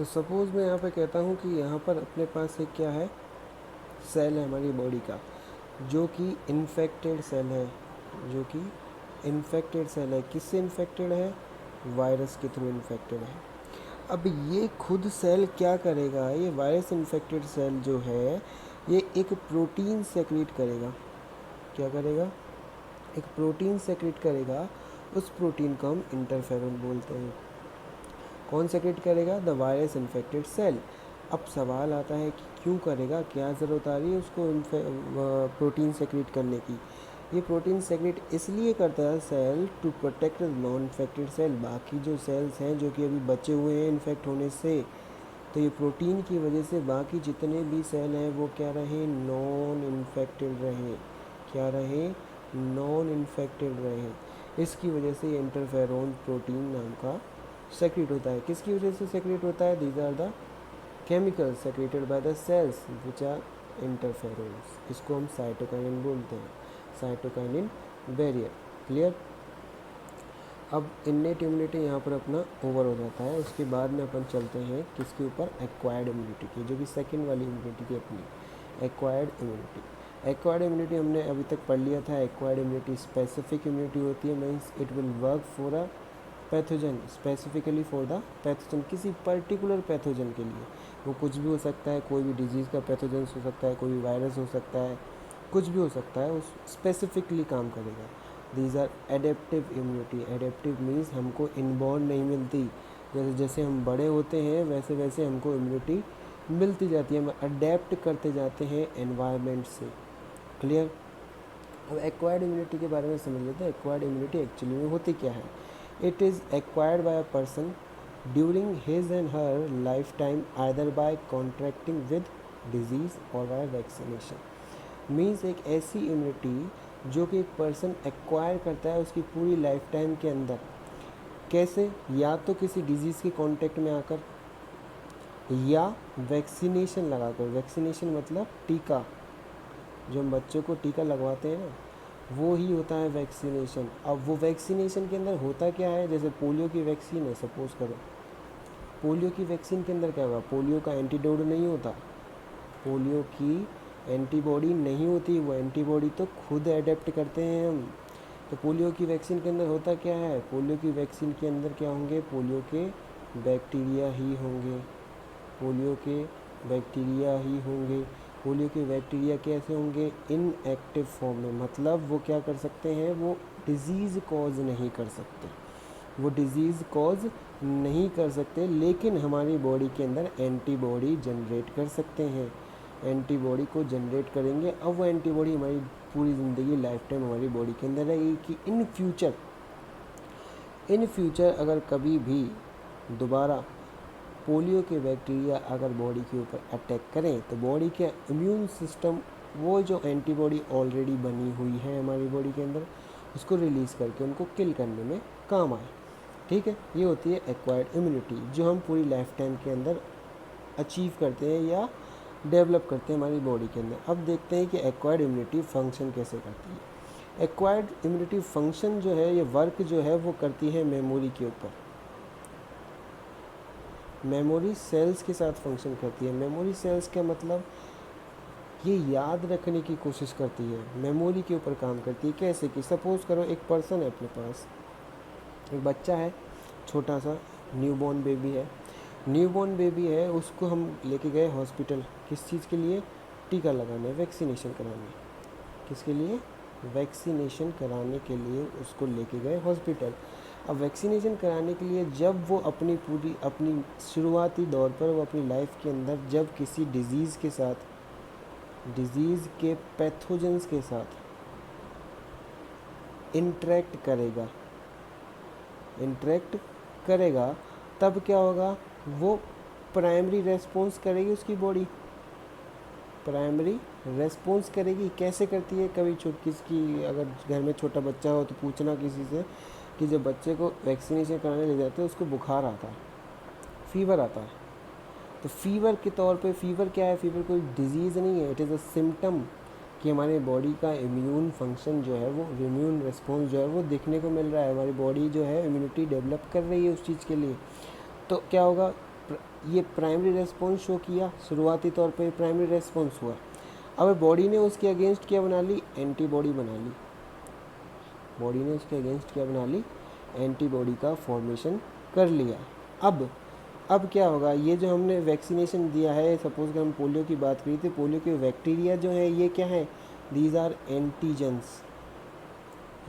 तो सपोज़ मैं यहाँ पे कहता हूँ कि यहाँ पर अपने पास एक क्या है, सेल है हमारी बॉडी का, जो कि इन्फेक्टेड सेल है, जो कि इन्फेक्टेड सेल है। किससे इन्फेक्टेड है? वायरस के थ्रू इन्फेक्टेड है। अब ये खुद सेल क्या करेगा, ये वायरस इन्फेक्टेड सेल जो है ये एक प्रोटीन सेक्रेट करेगा। क्या करेगा? एक प्रोटीन सेक्रेट करेगा। उस प्रोटीन को हम इंटरफेरोन बोलते हैं। कौन सेक्रेट करेगा? The virus infected cell. अब सवाल आता है कि क्यों करेगा, क्या ज़रूरत आ रही है उसको प्रोटीन सेक्रेट करने की। ये प्रोटीन सेक्रेट इसलिए करता है cell to protect non infected cell. बाकी जो सेल्स हैं जो कि अभी बचे हुए हैं इन्फेक्ट होने से, तो ये प्रोटीन की वजह से बाकी जितने भी सेल हैं वो क्या रहे? नॉन इन्फेक्टेड रहे। क्या रहे? नॉन इन्फेक्टेड रहे। इसकी वजह से इंटरफेरोन प्रोटीन नाम का सेक्रेट होता है। किसकी वजह से सेक्रेट होता है? These are the chemicals secreted by the cells which are interferons. इसको हम साइटोकाइनिन बोलते हैं, साइटोकाइनिन बैरियर। क्लियर? अब इन्नेट इम्यूनिटी यहाँ पर अपना ओवर हो जाता है। उसके बाद में अपन चलते हैं किसके ऊपर? एक्वायर्ड इम्यूनिटी की, जो कि सेकेंड वाली इम्यूनिटी थी अपनी, एक्वायर्ड इम्यूनिटी। एक्वायर्ड इम्यूनिटी हमने अभी तक पढ़ लिया था। एक्वायर्ड इम्यूनिटी स्पेसिफिक इम्यूनिटी होती है, means it will work for a pathogen, specifically for the pathogen, किसी पर्टिकुलर पैथोजन के लिए। वो कुछ भी हो सकता है, कोई भी डिजीज़ का पैथोजन हो सकता है, कोई भी वायरस हो सकता है, कुछ भी हो सकता है, उस स्पेसिफिकली काम करेगा। These are adaptive immunity. Adaptive means हमको इनबॉर्न नहीं मिलती, जैसे जैसे हम बड़े होते हैं वैसे वैसे हमको इम्यूनिटी मिलती जाती है, हम अडेप्ट करते जाते हैं एनवायरनमेंट से। क्लियर? अब एक्वायर्ड इम्यूनिटी के बारे में समझ लेते हैं। एक्वायर्ड इम्यूनिटी एक्चुअली में होती क्या है? It is acquired by a person during his and her life time either bye contracting with disease और बाय वैक्सीनेशन। मीन्स एक ऐसी इम्यूनिटी जो कि एक पर्सन एक्वायर करता है उसकी पूरी लाइफ टाइम के अंदर। कैसे? या तो किसी डिजीज़ के कांटेक्ट में आकर, या वैक्सीनेशन लगाकर। वैक्सीनेशन मतलब टीका, जो हम बच्चों को टीका लगवाते हैं ना, वो ही होता है वैक्सीनेशन। अब वो वैक्सीनेशन के अंदर होता क्या है? जैसे पोलियो की वैक्सीन है, सपोज़ करो, पोलियो की वैक्सीन के अंदर क्या होगा? पोलियो का एंटीडोट नहीं होता, पोलियो की एंटीबॉडी नहीं होती, वो एंटीबॉडी तो खुद अडेप्ट करते हैं हम। तो पोलियो की वैक्सीन के अंदर होता क्या है? पोलियो की वैक्सीन के अंदर क्या होंगे? पोलियो के बैक्टीरिया ही होंगे, पोलियो के बैक्टीरिया ही होंगे। पोलियो के बैक्टीरिया कैसे होंगे? इनएक्टिव फॉर्म में, मतलब वो क्या कर सकते हैं? वो डिजीज़ कॉज नहीं कर सकते, वो डिजीज़ कॉज नहीं कर सकते, लेकिन हमारी बॉडी के अंदर एंटीबॉडी जनरेट कर सकते हैं। एंटीबॉडी को जनरेट करेंगे, अब वो एंटीबॉडी हमारी पूरी ज़िंदगी लाइफ टाइम हमारी बॉडी के अंदर रहेगी कि इन फ्यूचर अगर कभी भी दोबारा पोलियो के बैक्टीरिया अगर बॉडी के ऊपर अटैक करें तो बॉडी के इम्यून सिस्टम वो जो एंटीबॉडी ऑलरेडी बनी हुई है हमारी बॉडी के अंदर उसको रिलीज़ करके उनको किल करने में काम आए। ठीक है? ये होती है एक्वायर्ड इम्यूनिटी, जो हम पूरी लाइफ टाइम के अंदर अचीव करते हैं या डेवलप करते हैं हमारी बॉडी के अंदर। अब देखते हैं कि एक्वायर्ड इम्यूनिटी फंक्शन कैसे करती है। एक्वायर्ड इम्यूनिटी फंक्शन जो है, ये वर्क जो है वो करती है मेमोरी के ऊपर, मेमोरी सेल्स के साथ फंक्शन करती है। मेमोरी सेल्स का मतलब ये याद रखने की कोशिश करती है, मेमोरी के ऊपर काम करती है। कैसे कि सपोज़ करो एक पर्सन है अपने पास, एक बच्चा है, छोटा सा न्यूबॉर्न बेबी है, न्यूबॉर्न बेबी है, उसको हम लेके गए हॉस्पिटल, किस चीज़ के लिए? टीका लगाने, वैक्सीनेशन कराने। किसके लिए? वैक्सीनेशन कराने के लिए उसको लेके गए हॉस्पिटल। अब वैक्सीनेशन कराने के लिए जब वो अपनी शुरुआती दौर पर वो अपनी लाइफ के अंदर जब किसी डिज़ीज़ के साथ, डिज़ीज़ के पैथोजेंस के साथ इंटरेक्ट करेगा तब क्या होगा? वो प्राइमरी रेस्पॉन्स करेगी, उसकी बॉडी प्राइमरी रेस्पॉन्स करेगी। कैसे करती है? कभी किसकी अगर घर में छोटा बच्चा हो तो पूछना किसी से कि जब बच्चे को वैक्सीनेशन कराने ले जाते हैं उसको बुखार आता है, फीवर आता है, तो फीवर के तौर पे, फीवर क्या है? फीवर कोई डिजीज़ नहीं है, इट इज़ अ सिम्टम कि हमारे बॉडी का इम्यून फंक्शन जो है वो, इम्यून रिस्पॉन्स जो है वो देखने को मिल रहा है, हमारी बॉडी जो है इम्यूनिटी डेवलप कर रही है उस चीज़ के लिए। तो क्या होगा? ये प्राइमरी रेस्पॉन्स शो किया, शुरुआती तौर पे प्राइमरी रेस्पॉन्स हुआ। अब बॉडी ने उसके अगेंस्ट क्या बना ली, एंटीबॉडी बना ली। बॉडी ने उसके अगेंस्ट क्या बना ली, एंटीबॉडी का फॉर्मेशन कर लिया। अब क्या होगा, ये जो हमने वैक्सीनेशन दिया है, सपोज अगर हम पोलियो की बात करी तो पोलियो के बैक्टीरिया जो है ये क्या है, दीज आर एंटीजेंस,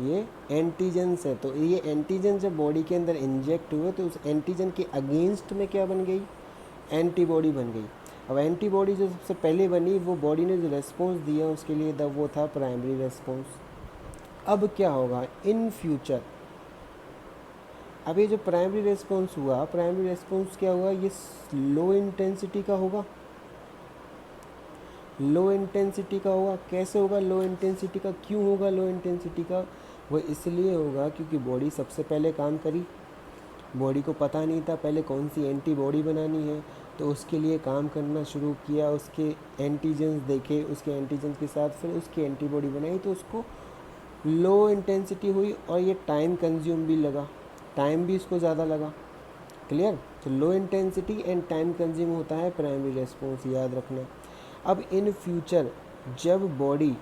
ये एंटीजेंस है। तो ये एंटीजन जब बॉडी के अंदर इंजेक्ट हुए तो उस एंटीजन के अगेंस्ट में क्या बन गई, एंटीबॉडी बन गई। अब एंटीबॉडी जो सबसे पहले बनी, वो बॉडी ने जो रेस्पॉन्स दिया उसके लिए तब वो था प्राइमरी रेस्पॉन्स। अब क्या होगा इन फ्यूचर, अब ये जो प्राइमरी रेस्पॉन्स हुआ, प्राइमरी रेस्पॉन्स क्या हुआ, ये लो इंटेंसिटी का होगा। लो इंटेंसिटी का होगा, कैसे होगा लो इंटेंसिटी का, क्यों होगा लो इंटेंसिटी का, वो इसलिए होगा क्योंकि बॉडी सबसे पहले काम करी। बॉडी को पता नहीं था पहले कौन सी एंटीबॉडी बनानी है, तो उसके लिए काम करना शुरू किया, उसके एंटीजेंस देखे, उसके एंटीजेंस के साथ फिर उसकी एंटीबॉडी बनाई, तो उसको लो इंटेंसिटी हुई और ये टाइम कंज्यूम भी लगा, टाइम भी इसको ज़्यादा लगा। क्लियर। तो low intensity and time consume होता है प्राइमरी रेस्पॉन्स, याद रखना। अब इन फ्यूचर जब बॉडी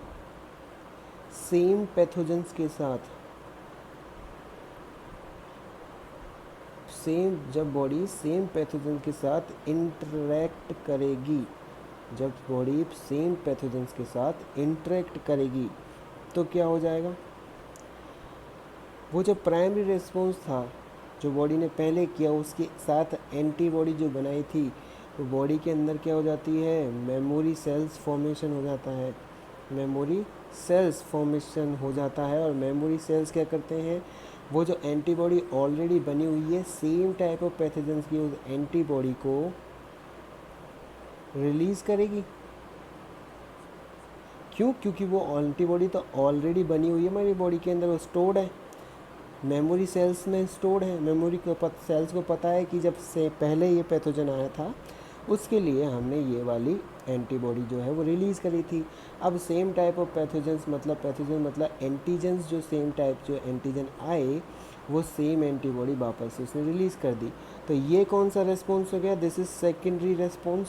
सेम पैथोजेंस के साथ जब बॉडी सेम पैथोजेंस के साथ इंटरेक्ट करेगी, जब बॉडी सेम पैथोजेंस के साथ इंटरेक्ट करेगी तो क्या हो जाएगा, वो जो प्राइमरी रेस्पॉन्स था जो बॉडी ने पहले किया उसके साथ एंटीबॉडी जो बनाई थी, तो बॉडी के अंदर क्या हो जाती है, मेमोरी सेल्स फॉर्मेशन हो जाता है, मेमोरी सेल्स फॉर्मेशन हो जाता है। और मेमोरी सेल्स क्या करते हैं, वो जो एंटीबॉडी ऑलरेडी बनी हुई है सेम टाइप ऑफ पैथोजेंस की, उस एंटीबॉडी को रिलीज़ करेगी। क्यों, क्योंकि वो एंटीबॉडी तो ऑलरेडी बनी हुई है हमारी बॉडी के अंदर, वो स्टोर्ड है, मेमोरी सेल्स में स्टोर्ड है। मेमोरी को सेल्स को पता है कि जब से पहले ये पैथोजन आया था उसके लिए हमने ये वाली एंटीबॉडी जो है वो रिलीज़ करी थी। अब सेम टाइप ऑफ पैथोजेंस मतलब एंटीजेंस, जो सेम टाइप जो एंटीजन आए वो सेम एंटीबॉडी वापस से उसने रिलीज़ कर दी। तो ये कौन सा रेस्पॉन्स हो गया, this is secondary response,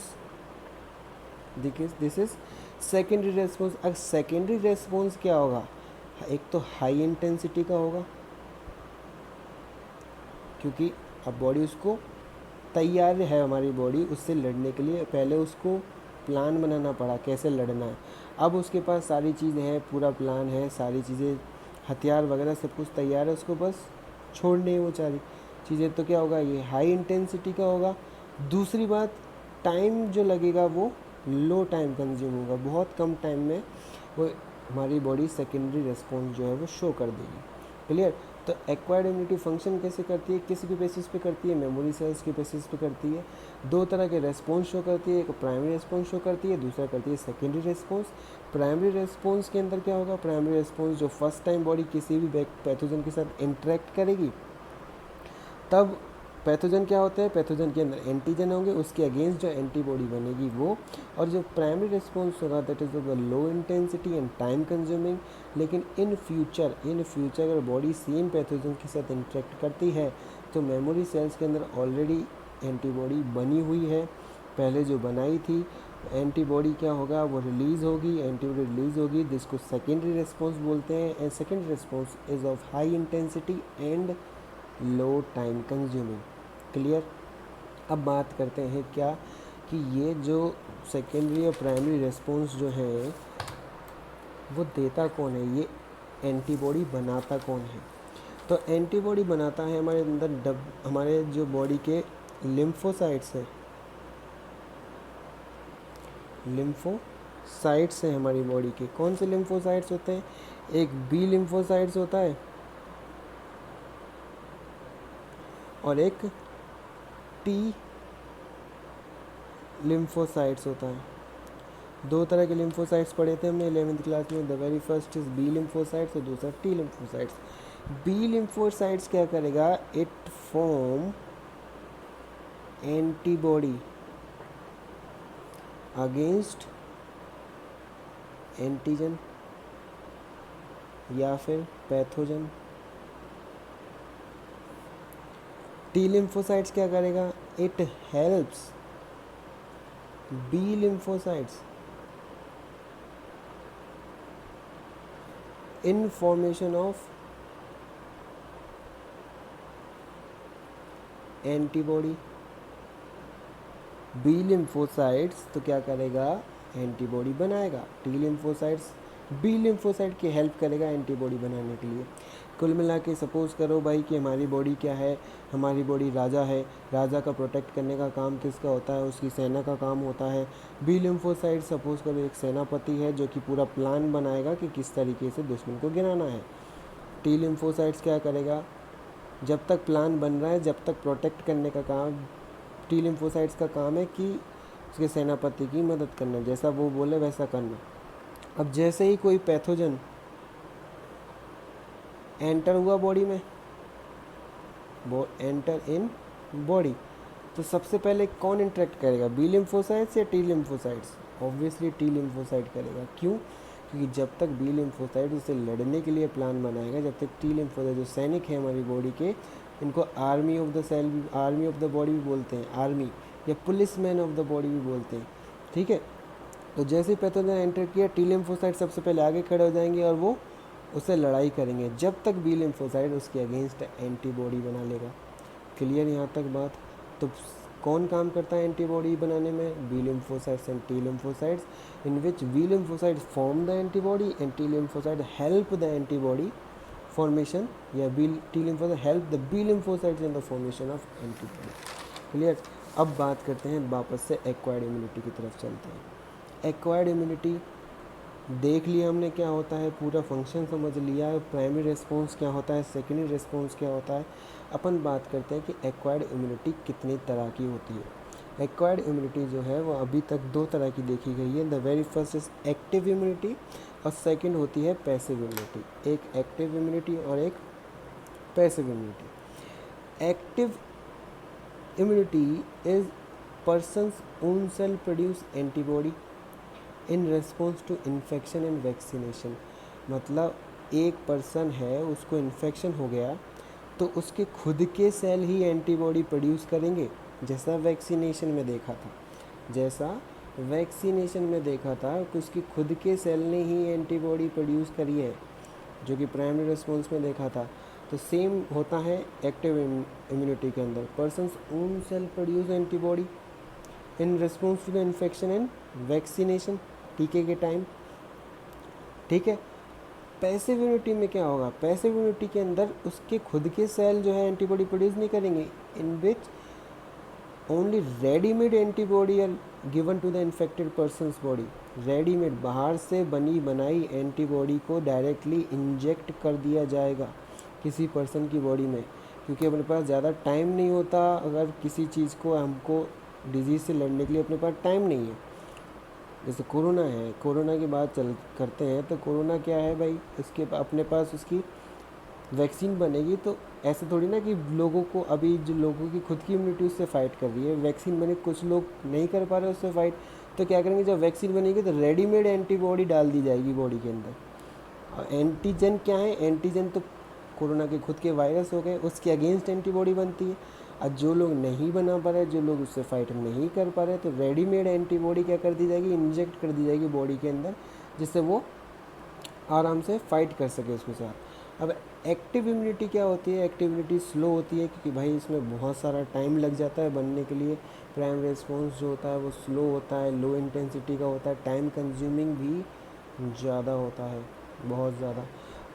this is secondary response. अब सेकेंडरी रेस्पॉन्स क्या होगा, एक तो हाई इंटेंसिटी का होगा क्योंकि अब बॉडी उसको तैयार है, हमारी बॉडी उससे लड़ने के लिए, पहले उसको प्लान बनाना पड़ा कैसे लड़ना है। अब उसके पास सारी चीज़ें हैं, पूरा प्लान है, सारी चीज़ें हथियार वगैरह सब कुछ तैयार है, उसको बस छोड़ने वो सारी चीज़ें। तो क्या होगा, ये हाई इंटेंसिटी का होगा। दूसरी बात, टाइम जो लगेगा वो लो टाइम कंज्यूम होगा, बहुत कम टाइम में वो हमारी बॉडी सेकेंडरी रेस्पॉन्स जो है वो शो कर देगी। क्लियर। तो एक्वायर्ड इम्यूनिटी फंक्शन कैसे करती है, किस के बेसिस पे करती है, मेमोरी सेल्स के बेसिस पे करती है। दो तरह के रेस्पॉन्स शो करती है, एक प्राइमरी रेस्पॉन्स शो करती है, दूसरा करती है सेकेंडरी रेस्पॉन्स। प्राइमरी रेस्पॉन्स के अंदर क्या होगा, प्राइमरी रेस्पॉन्स जो फर्स्ट टाइम बॉडी किसी भी पैथोजन के साथ इंटरेक्ट करेगी तब पैथोजन क्या होता है, पैथोजन के अंदर एंटीजन होंगे, उसके अगेंस्ट जो एंटीबॉडी बनेगी वो। और जो प्राइमरी रिस्पॉन्स होगा that is the low intensity and time consuming. लेकिन इन फ्यूचर अगर बॉडी सेम पैथोजन के साथ इंटरेक्ट करती है तो मेमोरी सेल्स के अंदर ऑलरेडी एंटीबॉडी बनी हुई है, पहले जो बनाई थी एंटीबॉडी क्या होगा, वो रिलीज़ होगी, एंटीबॉडी रिलीज़ होगी, जिसको सेकेंडरी रिस्पॉन्स बोलते हैं। And secondary response is of high intensity and low time consuming. Clear. अब बात करते हैं क्या कि ये जो सेकेंडरी और प्राइमरी रिस्पॉन्स जो है वो देता कौन है, ये एंटीबॉडी बनाता कौन है। तो एंटीबॉडी बनाता है हमारे अंदर हमारे जो बॉडी के लिम्फोसाइट्स हैं, लिम्फोसाइट्स हैं हमारी बॉडी के। कौन से लिम्फोसाइट्स होते हैं, एक बी लिम्फोसाइट्स होता है और एक टी लिम्फोसाइट्स होता है। दो तरह के लिम्फोसाइट्स पढ़े थे हमने 11th क्लास में। The very first is B lymphocytes और दूसरा टी लिम्फोसाइट्स। बी लिम्फोसाइट्स क्या करेगा, it form antibody against antigen या फिर पैथोजन। टी लिम्फोसाइट्स क्या करेगा, it helps B lymphocytes in formation of antibody. B lymphocytes तो क्या करेगा, एंटीबॉडी बनाएगा। टी लिम्फोसाइट्स बी लिम्फोसाइट की हेल्प करेगा एंटीबॉडी बनाने के लिए। कुल मिला के सपोज़ करो भाई कि हमारी बॉडी क्या है, हमारी बॉडी राजा है, राजा का प्रोटेक्ट करने का काम किसका होता है, उसकी सेना का काम होता है। बी लिम्फोसाइट सपोज़ करो एक सेनापति है जो कि पूरा प्लान बनाएगा कि किस तरीके से दुश्मन को गिराना है। टी लिम्फोसाइट्स क्या करेगा, जब तक प्लान बन रहा है, जब तक प्रोटेक्ट करने का काम टी लिम्फोसाइट्स का काम है कि उसके सेनापति की मदद करना, जैसा वो बोले वैसा करना। अब जैसे ही कोई पैथोजन एंटर हुआ बॉडी में, एंटर इन बॉडी, तो सबसे पहले कौन इंटरेक्ट करेगा, बी लिम्फोसाइट्स या T lymphocytes? Obviously T lymphocyte करेगा। क्यों? क्योंकि जब तक बी लिम्फोसाइट उसे लड़ने के लिए प्लान बनाएगा, जब तक टी लिम्फोसाइट जो सैनिक है हमारी बॉडी के, इनको आर्मी ऑफ द सेल भी, आर्मी ऑफ द बॉडी भी बोलते हैं, आर्मी या police man of the body भी बोलते हैं, ठीक है। तो जैसे ही पैथोजन एंटर किया, टी लिम्फोसाइट सबसे पहले आगे खड़े हो जाएंगे और वो उससे लड़ाई करेंगे, जब तक बी लिम्फोसाइट उसके अगेंस्ट एंटीबॉडी बना लेगा। क्लियर यहाँ तक बात? तो कौन काम करता है एंटीबॉडी बनाने में? B lymphocytes and T lymphocytes, in which B lymphocytes form the antibody and T lymphocyte help the antibody formation, या T lymphocyte help the B lymphocytes in the formation of antibody. Clear? अब बात करते हैं वापस से acquired immunity की तरफ चलते हैं। एक्वायर्ड इम्यूनिटी देख लिया हमने क्या होता है, पूरा फंक्शन समझ लिया, प्राइमरी रिस्पॉन्स क्या होता है, सेकेंडरी रिस्पॉन्स क्या होता है। अपन बात करते हैं कि एक्वायर्ड इम्यूनिटी कितनी तरह की होती है। एक्वायर्ड इम्यूनिटी जो है वो अभी तक दो तरह की देखी गई है। The very first is active immunity और सेकंड होती है पैसिव इम्यूनिटी। एक एक्टिव इम्यूनिटी और एक passive immunity. Active immunity is person's own cell produce antibody in response to infection and vaccination. मतलब एक पर्सन है, उसको इन्फेक्शन हो गया तो उसके खुद के सेल ही एंटीबॉडी प्रोड्यूस करेंगे, जैसा वैक्सीनेशन में देखा था। कि उसकी खुद के सेल ने ही एंटीबॉडी प्रोड्यूस करी है, जो कि प्राइमरी रिस्पॉन्स में देखा था। तो सेम होता है एक्टिव इम्यूनिटी के अंदर, person's own cell produce antibody in response to the infection and vaccination, टीके के टाइम, ठीक है। पैसिव इम्यूनिटी में क्या होगा, पैसिव इम्यूनिटी के अंदर उसके खुद के सेल जो है एंटीबॉडी प्रोड्यूस नहीं करेंगे, in which only readymade antibody are given to the infected person's body. Readymade बाहर से बनी बनाई एंटीबॉडी को डायरेक्टली इंजेक्ट कर दिया जाएगा किसी पर्सन की बॉडी में, क्योंकि अपने पास ज़्यादा टाइम नहीं होता। अगर किसी चीज़ को हमको डिजीज़ से लड़ने के लिए अपने पास टाइम नहीं है, जैसे कोरोना है, कोरोना की बात करते हैं तो कोरोना क्या है भाई, इसके अपने पास उसकी वैक्सीन बनेगी, तो ऐसे थोड़ी ना कि लोगों को, अभी जो लोगों की खुद की इम्यूनिटी उससे फ़ाइट कर रही है, वैक्सीन बने, कुछ लोग नहीं कर पा रहे उससे फ़ाइट, तो क्या करेंगे, जब वैक्सीन बनेगी तो रेडीमेड एंटीबॉडी डाल दी जाएगी बॉडी के अंदर। और एंटीजन क्या है, एंटीजन तो कोरोना के खुद के वायरस हो गए, उसके अगेंस्ट एंटीबॉडी बनती है। और जो लोग नहीं बना पा रहे, जो लोग उससे फाइट नहीं कर पा रहे, तो रेडीमेड एंटीबॉडी क्या कर दी जाएगी, इंजेक्ट कर दी जाएगी बॉडी के अंदर, जिससे वो आराम से फाइट कर सके उसके साथ। अब एक्टिव इम्यूनिटी क्या होती है, एक्टिव इम्यूनिटी स्लो होती है, क्योंकि भाई इसमें बहुत सारा टाइम लग जाता है बनने के लिए। प्राइमरी रिस्पॉन्स जो होता है वो स्लो होता है, लो इंटेंसिटी का होता है, टाइम कंज्यूमिंग भी ज़्यादा होता है, बहुत ज़्यादा।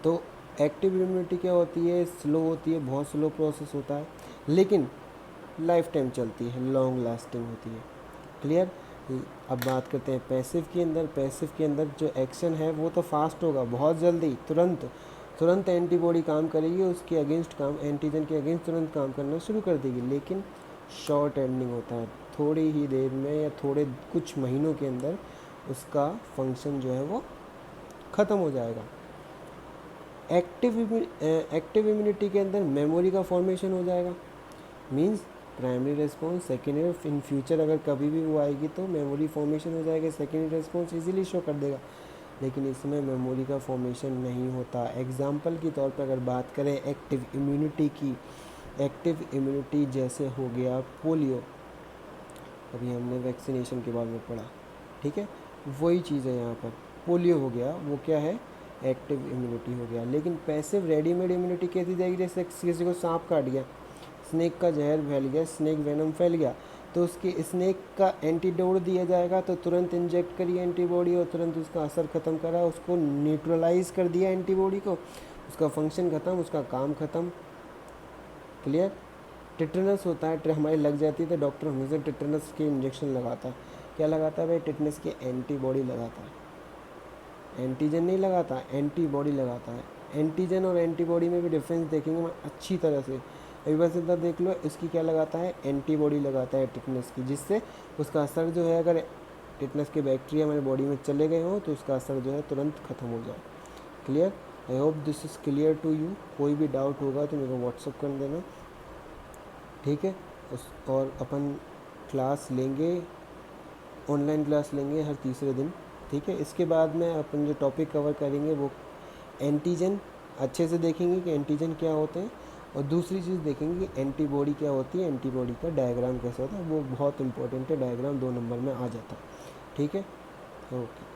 तो एक्टिव इम्यूनिटी क्या होती है, स्लो होती है, बहुत स्लो प्रोसेस होता है, लेकिन लाइफ टाइम चलती है, लॉन्ग लास्टिंग होती है। क्लियर? अब बात करते हैं पैसिव के अंदर। पैसिव के अंदर जो एक्शन है वो तो फास्ट होगा, बहुत जल्दी, तुरंत एंटीबॉडी काम करेगी, उसके अगेंस्ट काम, एंटीजन के अगेंस्ट तुरंत काम करना शुरू कर देगी, लेकिन शॉर्ट एंडिंग होता है, थोड़ी ही देर में या थोड़े कुछ महीनों के अंदर उसका फंक्शन जो है वो ख़त्म हो जाएगा। एक्टिव इम्यूनिटी के अंदर मेमोरी का फॉर्मेशन हो जाएगा, means primary response, secondary, in future अगर कभी भी वो आएगी तो मेमोरी फॉर्मेशन हो जाएगा, सेकेंडरी रिस्पॉन्स इजीली शो कर देगा। लेकिन इसमें मेमोरी का फॉर्मेशन नहीं होता। एग्जाम्पल के तौर पर अगर बात करें एक्टिव इम्यूनिटी की, एक्टिव इम्यूनिटी जैसे हो गया पोलियो, अभी हमने वैक्सीनेशन के बारे में पढ़ा, ठीक है, वही चीज़ है यहाँ पर। पोलियो हो गया, वो क्या है, एक्टिव इम्यूनिटी हो गया। लेकिन पैसिव रेडीमेड इम्यूनिटी कैसी जाएगी, जैसे किसी को सांप काट गया, स्नेक का जहर फैल गया, स्नेक वेनम फैल गया, तो उसके स्नेक का एंटीडोट दिया जाएगा, तो तुरंत इंजेक्ट करिए एंटीबॉडी और तुरंत उसका असर ख़त्म करा, उसको न्यूट्रलाइज कर दिया एंटीबॉडी को, उसका फंक्शन ख़त्म, उसका काम ख़त्म। क्लियर। टिटनस होता है, हमारी लग जाती है तो डॉक्टर हमेशा टिटनस के इंजेक्शन लगाता है। क्या लगाता है भाई, टिटनस की एंटीबॉडी लगाता है, एंटीजन नहीं लगाता, एंटीबॉडी लगाता है। एंटीजन और एंटीबॉडी में भी डिफरेंस देखेंगे मैं अच्छी तरह से, अभी बस इतना देख लो, इसकी क्या लगाता है, एंटीबॉडी लगाता है टिटनस की, जिससे उसका असर जो है, अगर टिटनस के बैक्टीरिया हमारे बॉडी में चले गए हों तो उसका असर जो है तुरंत ख़त्म हो जाए। Clear. I hope this is clear to you. कोई भी डाउट होगा तो मेरे को व्हाट्सअप कर देना, ठीक है। और अपन क्लास लेंगे, ऑनलाइन क्लास लेंगे हर तीसरे दिन, ठीक है। इसके बाद में अपन जो टॉपिक कवर करेंगे वो एंटीजन अच्छे से देखेंगे कि एंटीजन क्या होते हैं, और दूसरी चीज़ देखेंगे कि एंटीबॉडी क्या होती है, एंटीबॉडी का डायग्राम कैसा होता है, वो बहुत इंपॉर्टेंट है, डायग्राम 2 नंबर में आ जाता है, ठीक है। ओके।